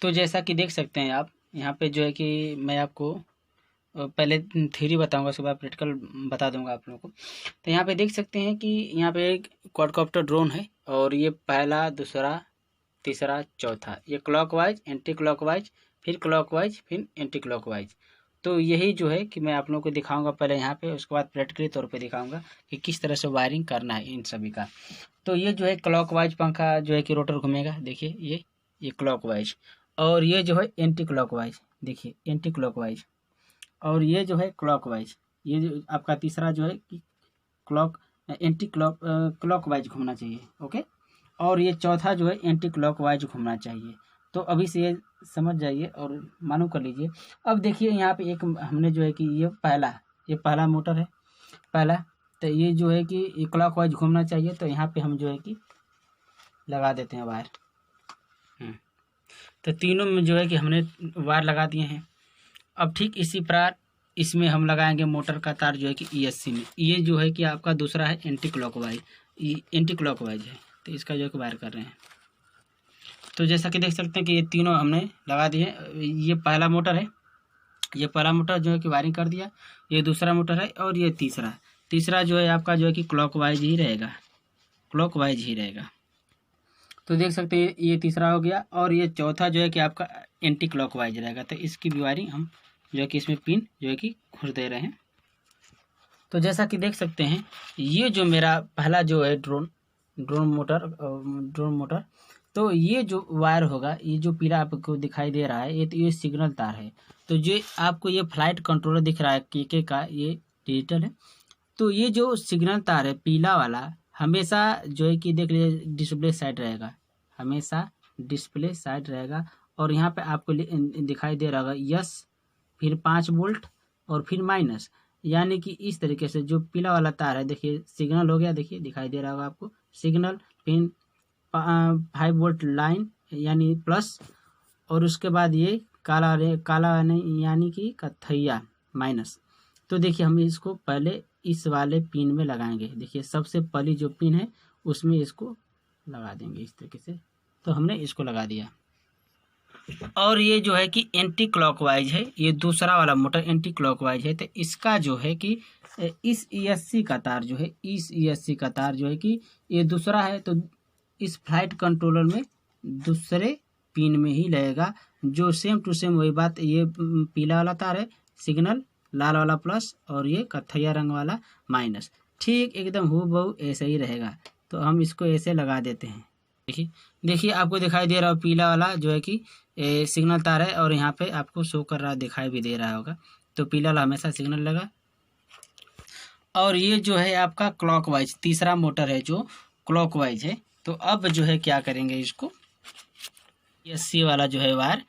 तो जैसा कि देख सकते हैं आप यहाँ पे जो है कि मैं आपको पहले थ्योरी बताऊंगा, उसके बाद प्रैक्टिकल बता दूंगा आप लोगों को। तो यहाँ पे देख सकते हैं कि यहाँ पे एक क्वाडकॉप्टर ड्रोन है और ये पहला, दूसरा, तीसरा, चौथा, ये क्लॉकवाइज, एंटी क्लॉकवाइज, फिर क्लॉकवाइज, फिर एंटी क्लॉकवाइज। तो यही जो है कि मैं आप लोगों को दिखाऊंगा पहले यहाँ पे, उसके बाद प्रैक्टिकली तौर पे दिखाऊंगा कि किस तरह से वायरिंग करना है इन सभी का। तो ये जो है क्लॉकवाइज पंखा जो है कि रोटर घूमेगा, देखिए ये क्लॉकवाइज, और ये जो है एंटी क्लॉकवाइज, देखिए एंटी क्लॉकवाइज, और ये जो है क्लॉकवाइज। ये जो आपका तीसरा जो है कि एंटी क्लॉकवाइज घूमना चाहिए, ओके। और ये चौथा जो है एंटी क्लॉकवाइज घूमना चाहिए। तो अभी से ये समझ जाइए और मालूम कर लीजिए। अब देखिए यहाँ पे एक हमने जो है कि ये पहला मोटर है, पहला। तो ये जो है कि ये क्लॉकवाइज घूमना चाहिए, तो यहाँ पे हम जो है कि लगा देते हैं वायर। तो तीनों में जो है कि हमने वायर लगा दिए हैं। अब ठीक इसी प्रकार इसमें हम लगाएंगे मोटर का तार जो है कि ESC में। ये जो है कि आपका दूसरा है एंटी क्लॉकवाइज है, तो इसका जो है कि वायर कर रहे हैं। तो जैसा कि देख सकते हैं कि ये तीनों हमने लगा दिए। ये पहला मोटर है, ये पहला मोटर जो है कि वायरिंग कर दिया। ये दूसरा मोटर है और ये तीसरा जो है आपका जो है कि क्लॉकवाइज ही रहेगा, तो देख सकते हैं ये तीसरा हो गया। और ये चौथा जो है कि आपका एंटी क्लॉकवाइज रहेगा। तो इसकी भी वायरिंग हम जो है कि इसमें पिन जो है कि घुस दे रहे हैं। तो जैसा कि देख सकते हैं ये जो मेरा पहला जो है ड्रोन मोटर, तो ये जो वायर होगा, ये जो पीला आपको दिखाई दे रहा है, ये सिग्नल तार है। तो जो आपको ये फ्लाइट कंट्रोलर दिख रहा है केके का, ये डिजिटल है। तो ये जो सिग्नल तार है पीला वाला, हमेशा जो है कि देख लीजिए डिस्प्ले साइड रहेगा, हमेशा डिस्प्ले साइड रहेगा। और यहाँ पे आपको दिखाई दे रहा होगा यस, फिर 5 वोल्ट और फिर माइनस, यानी कि इस तरीके से जो पीला वाला तार है, देखिए सिग्नल हो गया, देखिए दिखाई दे रहा होगा आपको सिग्नल, फिर 5 वोल्ट लाइन यानी प्लस, और उसके बाद ये काला यानी कि कथैया माइनस। तो देखिए हम इसको पहले इस वाले पिन में लगाएंगे। देखिए सबसे पहली जो पिन है उसमें इसको लगा देंगे इस तरीके से। तो हमने इसको लगा दिया। और ये जो है कि एंटी क्लॉकवाइज है, ये दूसरा वाला मोटर एंटी क्लॉकवाइज है। तो इसका जो है कि इस ESC का तार जो है कि ये दूसरा है, तो इस फ्लाइट कंट्रोलर में दूसरे पिन में ही लगेगा। जो सेम टू सेम वही बात, ये पीला वाला तार है सिग्नल, लाल वाला प्लस, और ये कथैया रंग वाला माइनस, ठीक एकदम हूबहू ऐसे ही रहेगा। तो हम इसको ऐसे लगा देते हैं। देखिए आपको दिखाई दे रहा हो पीला वाला जो है कि सिग्नल तार है, और यहाँ पे आपको शो कर रहा, दिखाई भी दे रहा होगा। तो पीला वाला हमेशा सिग्नल लगा। और ये जो है आपका क्लॉकवाइज, तीसरा मोटर है जो क्लॉकवाइज है। तो अब जो है क्या करेंगे, इसको ESC वाला जो है वायर,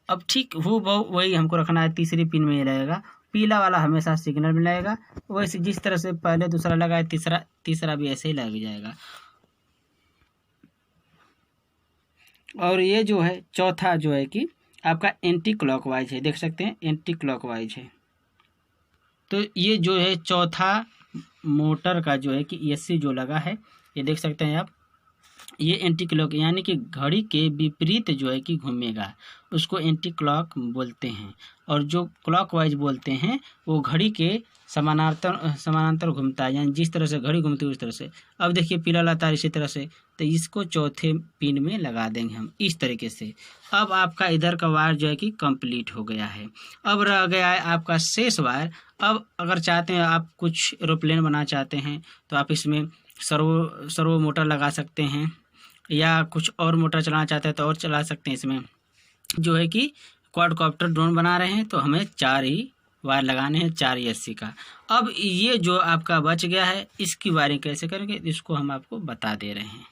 अब ठीक हूबहू वही हमको रखना है, तीसरी पिन में ही रहेगा। पीला वाला हमेशा सिग्नल में लगेगा, वैसे जिस तरह से पहले दूसरा लगा है, तीसरा भी ऐसे ही लग जाएगा। और ये जो है चौथा जो है कि आपका एंटी क्लॉकवाइज है, देख सकते हैं एंटी क्लॉकवाइज है। तो ये जो है चौथा मोटर का जो है कि ESC जो लगा है, ये देख सकते हैं आप, ये एंटी क्लॉक यानी कि घड़ी के विपरीत जो है कि घूमेगा, उसको एंटी क्लॉक बोलते हैं। और जो क्लॉकवाइज बोलते हैं वो घड़ी के समानांतर घूमता है, यानी जिस तरह से घड़ी घूमती है उस तरह से। अब देखिए पीला लाता है इसी तरह से, तो इसको चौथे पिन में लगा देंगे हम इस तरीके से। अब आपका इधर का वायर जो है कि कंप्लीट हो गया है। अब रह गया है आपका शेष वायर। अब अगर चाहते हैं आप कुछ एरोप्लेन बना चाहते हैं, तो आप इसमें सर्वो मोटर लगा सकते हैं, या कुछ और मोटर चलाना चाहते हैं तो और चला सकते हैं। इसमें जो है कि क्वाडकॉप्टर ड्रोन बना रहे हैं, तो हमें 4 ही वायर लगाने हैं, 4 ESC का। अब ये जो आपका बच गया है, इसकी वायरिंग कैसे करेंगे, इसको हम आपको बता दे रहे हैं।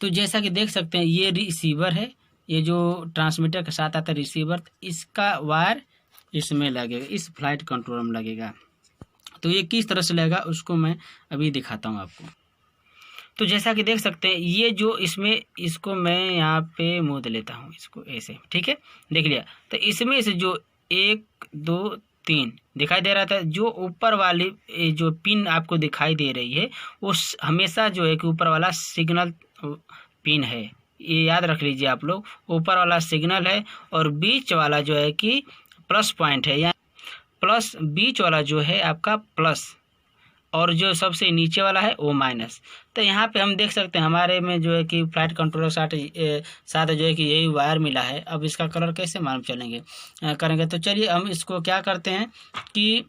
तो जैसा कि देख सकते हैं ये रिसीवर है, ये जो ट्रांसमीटर के साथ आता है रिसीवर, इसका वायर इसमें लगेगा, इस फ्लाइट कंट्रोलर में लगेगा। तो ये किस तरह से लगेगा उसको मैं अभी दिखाता हूँ आपको। तो जैसा कि देख सकते हैं ये जो इसमें, इसको मैं यहाँ पे मोड़ लेता हूँ, इसको ऐसे, ठीक है, देख लिया। तो इसमें से जो 1 2 3 दिखाई दे रहा था, जो ऊपर वाली जो पिन आपको दिखाई दे रही है वो हमेशा जो है कि ऊपर वाला सिग्नल पिन है, ये याद रख लीजिए आप लोग, ऊपर वाला सिग्नल है और बीच वाला जो है कि प्लस पॉइंट है, या प्लस बीच वाला जो है आपका प्लस और जो सबसे नीचे वाला है वो माइनस। तो यहाँ पे हम देख सकते हैं हमारे में जो है कि फ्लाइट कंट्रोलर साथ जो है कि यही वायर मिला है। अब इसका कलर कैसे मालूम करेंगे, तो चलिए हम इसको क्या करते हैं कि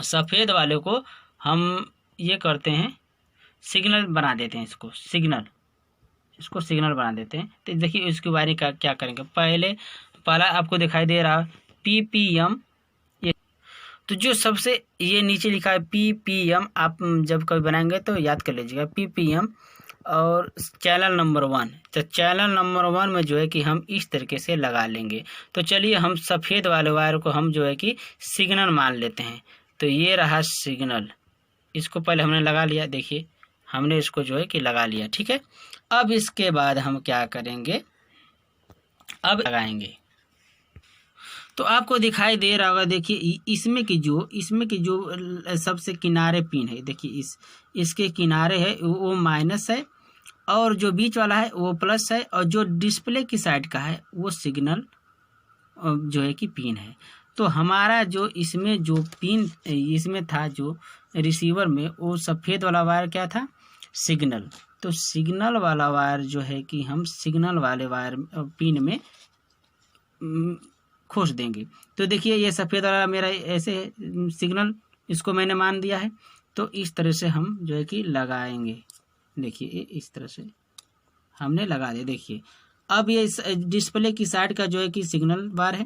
सफ़ेद वाले को हम ये करते हैं, सिग्नल बना देते हैं, इसको सिग्नल बना देते हैं। तो देखिए इसकी वायरिंग का क्या करेंगे। पहला आपको दिखाई दे रहा PPM, तो जो सबसे ये नीचे लिखा है PPM, आप जब कभी बनाएंगे तो याद कर लीजिएगा PPM। और चैनल नंबर 1, तो चैनल नंबर 1 में जो है कि हम इस तरीके से लगा लेंगे। तो चलिए हम सफ़ेद वाले वायर को हम जो है कि सिग्नल मान लेते हैं। तो ये रहा सिग्नल, इसको पहले हमने लगा लिया, देखिए हमने इसको जो है कि लगा लिया, ठीक है। अब इसके बाद हम क्या करेंगे, अब लगाएंगे। तो आपको दिखाई दे रहा होगा, देखिए इसमें की जो सबसे किनारे पिन है, देखिए इसके किनारे है वो माइनस है और जो बीच वाला है वो प्लस है और जो डिस्प्ले की साइड का है वो सिग्नल जो है कि पिन है। तो हमारा जो इसमें जो पिन इसमें था जो रिसीवर में, वो सफ़ेद वाला वायर क्या था, सिग्नल। तो सिग्नल वाला वायर जो है कि हम सिग्नल वाले वायर पिन में खोस देंगे। तो देखिए ये सफ़ेद वाला मेरा ऐसे सिग्नल, इसको मैंने मान दिया है। तो इस तरह से हम जो है कि लगाएंगे, देखिए इस तरह से हमने लगा दिया। देखिए अब ये डिस्प्ले की साइड का जो है कि सिग्नल बार है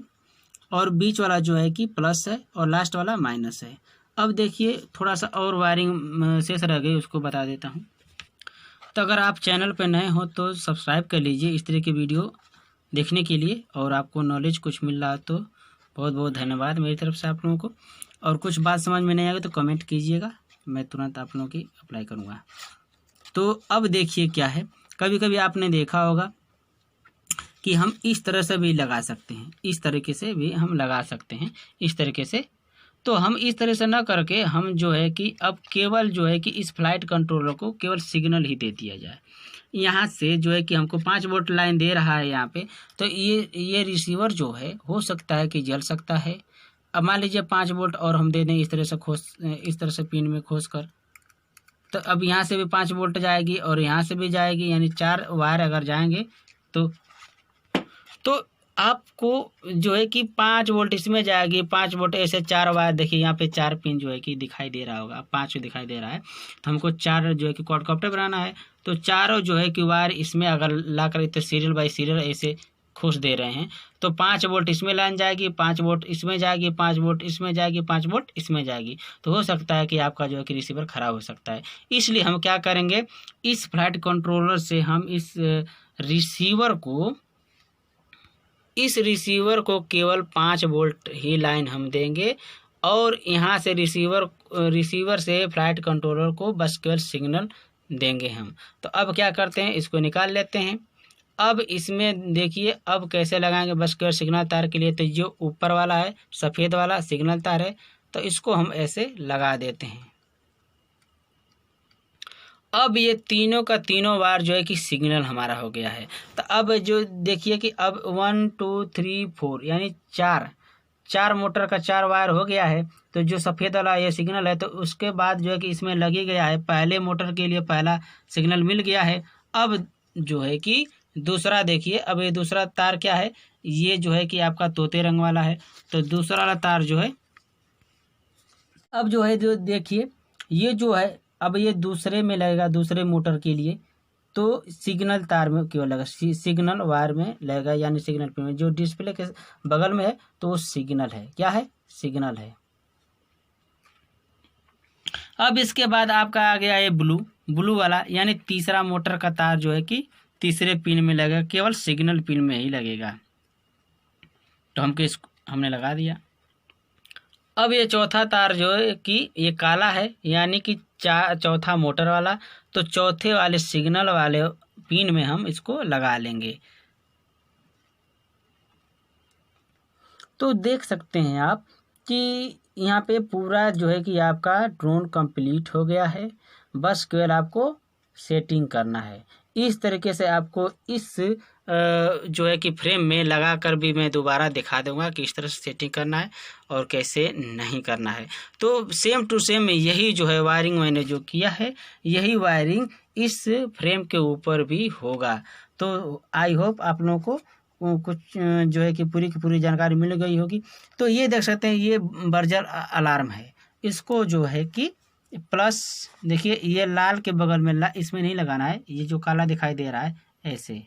और बीच वाला जो है कि प्लस है और लास्ट वाला माइनस है। अब देखिए थोड़ा सा और वायरिंग शेष रह गई, उसको बता देता हूँ। तो अगर आप चैनल पर नए हो तो सब्सक्राइब कर लीजिए इस तरह की वीडियो देखने के लिए, और आपको नॉलेज कुछ मिल रहा तो बहुत बहुत धन्यवाद मेरी तरफ से आप लोगों को। और कुछ बात समझ में नहीं आएगी तो कमेंट कीजिएगा, मैं तुरंत आप लोगों की अप्लाई करूँगा। तो अब देखिए क्या है, कभी कभी आपने देखा होगा कि हम इस तरह से भी लगा सकते हैं, इस तरीके से भी हम लगा सकते हैं, इस तरीके से। तो हम इस तरह से ना करके हम जो है कि अब केवल जो है कि इस फ्लाइट कंट्रोलर को केवल सिग्नल ही दे दिया जाए। यहाँ से जो है कि हमको 5 वोल्ट लाइन दे रहा है यहाँ पे, तो ये रिसीवर जो है हो सकता है कि जल सकता है। अब मान लीजिए 5 वोल्ट और हम दे दें इस तरह से पिन में खोस कर, तो अब यहाँ से भी 5 वोल्ट जाएगी और यहाँ से भी जाएगी, यानी 4 वायर अगर जाएंगे तो आपको जो है कि 5 वोल्ट इसमें जाएगी, 5 वोल्ट ऐसे 4 वायर, देखिए यहाँ पे 4 पिन जो है कि दिखाई दे रहा होगा, 5 दिखाई दे रहा है। तो हमको 4 जो है कि क्वाडकॉप्टर बनाना है, तो चारों जो है कि वायर इसमें अगर ला कर तो सीरियल बाई सीरियल ऐसे खोस दे रहे हैं। तो 5 वोल्ट इसमें लाइन जाएगी, 5 वोल्ट इसमें जाएगी, 5 वोल्ट इसमें जाएगी, 5 वोल्ट इसमें जाएगी। तो हो सकता है कि आपका जो है कि रिसीवर ख़राब हो सकता है। इसलिए हम क्या करेंगे, इस फ्लाइट कंट्रोलर से हम इस रिसीवर को केवल 5 वोल्ट ही लाइन हम देंगे और यहाँ से रिसीवर से फ्लाइट कंट्रोलर को बस केवल सिग्नल देंगे हम। तो अब क्या करते हैं, इसको निकाल लेते हैं। अब इसमें देखिए अब कैसे लगाएंगे, बस केवल सिग्नल तार के लिए तो जो ऊपर वाला है सफ़ेद वाला सिग्नल तार है, तो इसको हम ऐसे लगा देते हैं। अब ये तीनों का तीनों वायर जो है कि सिग्नल हमारा हो गया है। तो अब जो देखिए कि अब 1 2 3 4 यानी 4 मोटर का 4 वायर हो गया है। तो जो सफ़ेद वाला ये सिग्नल है, तो उसके बाद जो है कि इसमें लगी गया है, पहले मोटर के लिए पहला सिग्नल मिल गया है। अब जो है कि दूसरा देखिए, अब ये दूसरा तार क्या है, ये जो है कि आपका तोते रंग वाला है। तो दूसरा वाला तार जो है, अब जो है जो देखिए ये जो है अब ये दूसरे में लगेगा, दूसरे मोटर के लिए। तो सिग्नल तार में क्यों लगा, सिग्नल वायर में लगेगा, यानी सिग्नल पिन में जो डिस्प्ले के बगल में है तो वो सिग्नल है, क्या है, सिग्नल है। अब इसके बाद आपका आ गया ये ब्लू वाला, यानी तीसरा मोटर का तार जो है कि तीसरे पिन में लगेगा, केवल सिग्नल पिन में ही लगेगा। तो हमने लगा दिया। अब ये चौथा तार जो है कि ये काला है, यानी कि चौथा मोटर वाला, तो चौथे वाले सिग्नल वाले पिन में हम इसको लगा लेंगे। तो देख सकते हैं आप कि यहाँ पे पूरा जो है कि आपका ड्रोन कंप्लीट हो गया है, बस केवल आपको सेटिंग करना है। इस तरीके से आपको इस जो है कि फ्रेम में लगा कर भी मैं दोबारा दिखा दूंगा कि इस तरह से सेटिंग करना है और कैसे नहीं करना है। तो सेम टू सेम यही जो है वायरिंग मैंने जो किया है, यही वायरिंग इस फ्रेम के ऊपर भी होगा। तो आई होप आप लोगों को कुछ जो है कि पूरी की पूरी जानकारी मिल गई होगी। तो ये देख सकते हैं, ये बर्जर अलार्म है। इसको जो है कि प्लस देखिए, ये लाल के बगल में इसमें नहीं लगाना है, ये जो काला दिखाई दे रहा है ऐसे,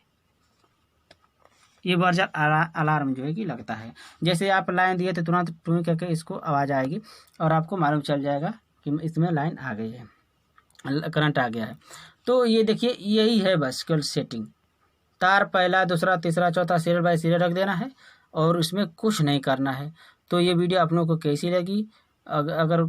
ये बर्जर अलार्म जो है कि लगता है। जैसे आप लाइन दिए तो तुरंत टूं करके इसको आवाज़ आएगी और आपको मालूम चल जाएगा कि इसमें लाइन आ गई है, करंट आ गया है। तो ये देखिए, यही है बस केवल सेटिंग। तार पहला, दूसरा, तीसरा, चौथा सीरियल बाय सीरियल रख देना है और उसमें कुछ नहीं करना है। तो ये वीडियो आप लोगों को कैसी लगी? अगर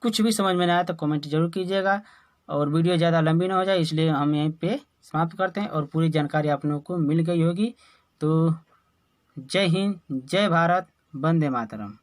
कुछ भी समझ में ना आए तो कमेंट जरूर कीजिएगा, और वीडियो ज़्यादा लंबी ना हो जाए इसलिए हम यहीं पे समाप्त करते हैं। और पूरी जानकारी आप लोगों को मिल गई होगी। तो जय हिंद, जय भारत, वंदे मातरम।